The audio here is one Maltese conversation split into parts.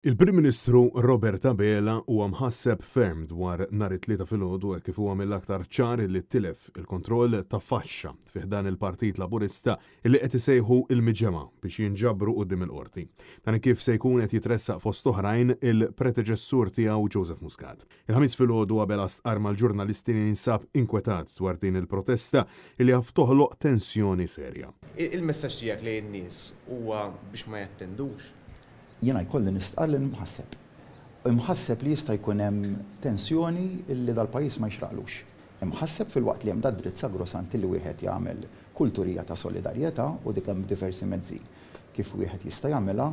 Il-Prim Ministru Robert Abela huwa mħasseb ferm dwar nhar it-tlieta filgħodu kif huwa mill-aktar ċar li tilef il-kontroll ta' faxxa fih dan il-Partit Laburista li qed isejħu l-miġema biex jinġabru quddiem il-qorti. Dan kif se jkun qed jitressaq fost oħrajn il-predeċessur tiegħu Joseph Muscat. Il-ħamis filgħodu Abela stqar mal-ġurnalisti li jinsab inkwetat dwar din il-protesta li għaf toħloq tensjoni serja. Il-messaġġ tiegħek lejn in-nies huwa biex ma jattendux. Jiena jkolli nistqar li mħasseb. Imħasseb li jista' jkun hemm tensjoni li dal-pajjiż ma jxraqlux. Imħasseb fil-waqt li hemm da dritt sagrosant li wieħed jagħmel kulturija ta' solidarjetà u dik hemm diversi mezzi kif wieħed jista' jagħmilha,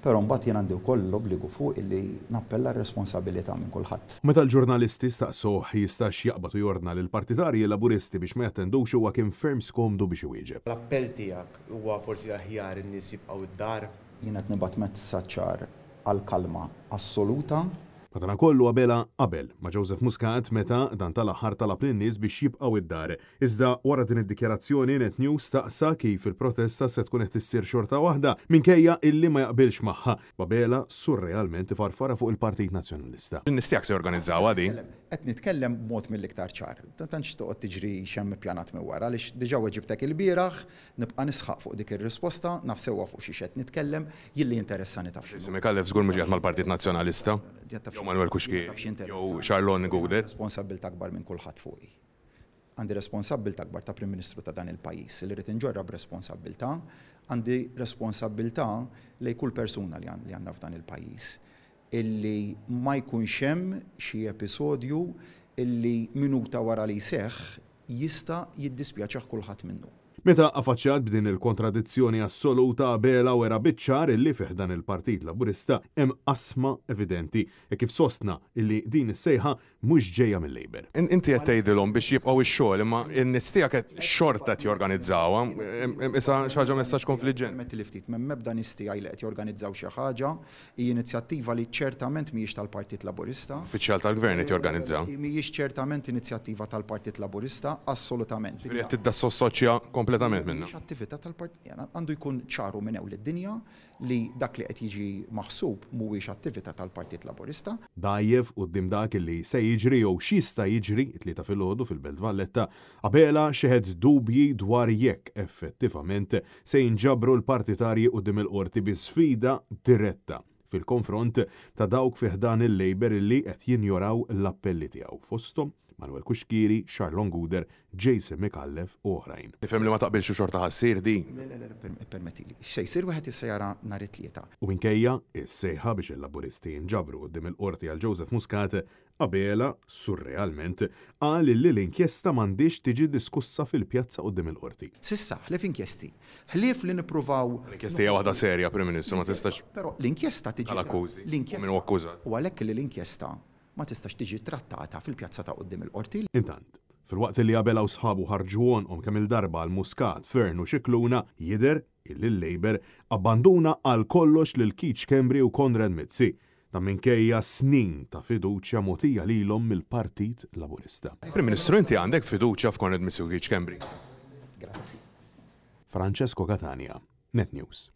però mbagħad jien għandi wkoll l-obbligu fuq illi nappella r-responsabilità minn kulħadd. Meta l-ġurnalisti staqsuh jistax jaqbad u jordna lil partitarji Laburisti biex ma jattendux huwa kien ferm skomdu biex iwieġeb. L-appell tiegħek huwa forsi aħjar in-nies jibqgħu id-dar. Jien qed nibgħat messaġġ ċar għall-kalma assoluta. Madankollu Abela qabel ma' Joseph Muscat meta dan tal-aħħar talab lin-nies biex jibqgħu id-dar. Iżda wara din id-dikjarazzjoni Net News staqsa kif il-protesta se tkun qed issir xorta waħda minkejja illi ma jaqbilx magħha. Abela surrealment ifarfara fuq il-Partit Nazzjonalista. In-nies tiegħek se jorganizzawha din. Qed nitkellem b'mod mill-iktar ċar. Tantx toqgħod tiġri xemm ippjanat minn wara għaliex diġà weġibtek il-bieraħ nibqa' nisħaq fuq dik ir-risposta naf sewwa fuq xi qed nitkellem jilli interessani taf xi. Simi Kallef żgur mhux qiegħed mal-Partit Nazzjonalista. Jew Manuel Kuxki jew Charlon Goudet. Responsabilta akbar minn kulħadd fuqi. Għandi responsabilta akbar ta' Prim Ministru ta' dan il-pajjiż li rrid inġorra b'responsabilta, għandi responsabilta lejn kull persuna li għandna f'dan il-pajjiż. Illi ma jkunx hemm xi episodju illi minuta wara li jseħħ jista' jiddispjaċih kulħadd minnu. Meta affaċċjat b'din il-kontradizzjoni assoluta Abela wera biċ-ċar illi fih dan il-Partit Laburista hemm qasma evidenti kif sostna illi din is-sejħa mhux ġejja mill-Labor. Inti qed tgħidilhom biex jibqgħu ix-xogħol imma n-nies tiegħek qed xorta qed jorganizzawha. Issa xi ħaġa messaġġ konfliġġenti. Metti li ftit m'hemm ebda nies tiegħi li qed jorganizzaw xi ħaġa, hija inizjattiva li ċertament mhijiex tal-Partit Laburista. Uffiċjal tal-Gvern qed jorganizzaw. Mhijiex ċertament inizjattiva tal-Partit Laburista, assolutament. Qed tiddassoċja kompletament minnu. Attività tal-Partit għandu jkun ċaru minn hawn lid-dinja li dak li qed jiġi maħsub mhuwiex attività tal-Partit Laburista. Dajjef quddiem dak li se jiġri jew x'jista' jiġri t-tlieta filgħodu fil-Belt Valletta, Abela xeħed dubji dwar jekk effettivament se jinġabru l-partitarji quddiem il-qorti bi sfida diretta fil-konfront ta' dawk fih dan il-Labor li qed jinjoraw l-appelli tiegħu fosthom Manuel Kuxkiri, Charlon Goudet, Jason Mikallef u oħrajn. Nifhem li ma taqbilx xorta ħassir di. Permettili. Xejn jsir wieħed issa jara nhar it-tlieta. U minkejja is-sejħa biex il-Laburisti jinġabru quddiem il-qorti għal Joseph Muscat, Abela surrealment qal li l-inkjesta m'għandix tiġi diskussa fil-pjazza quddiem il-qorti. Sissa ħlief inkjesti. Ħlief li nippruvaw. L-inkjesta hija waħda serja, Prim Ministru, ma tistax. Però l-inkjesta tiġi. L-akkużi. Min huwa akkużat. U għalhekk li l-inkjesta ma tistax tiġi trattata fil-pjazza ta' quddiem il-qorti. Intant, fil-waqt li Abela u sħabu ħarġuhom kemm il-darba għal Muscat, Fern u Xikluna jidher illi l-Labor abbanduna għal kollox lil Keith Schembri u Konrad Mizzi ta' minkejja snin ta' fiduċja mogħtija lilhom mill-Partit Laburista. Prim Ministru, inti għandek fiduċja f'Konrad Mizzi u Keith Schembri. Grazzi. Francesco Catania, Net News.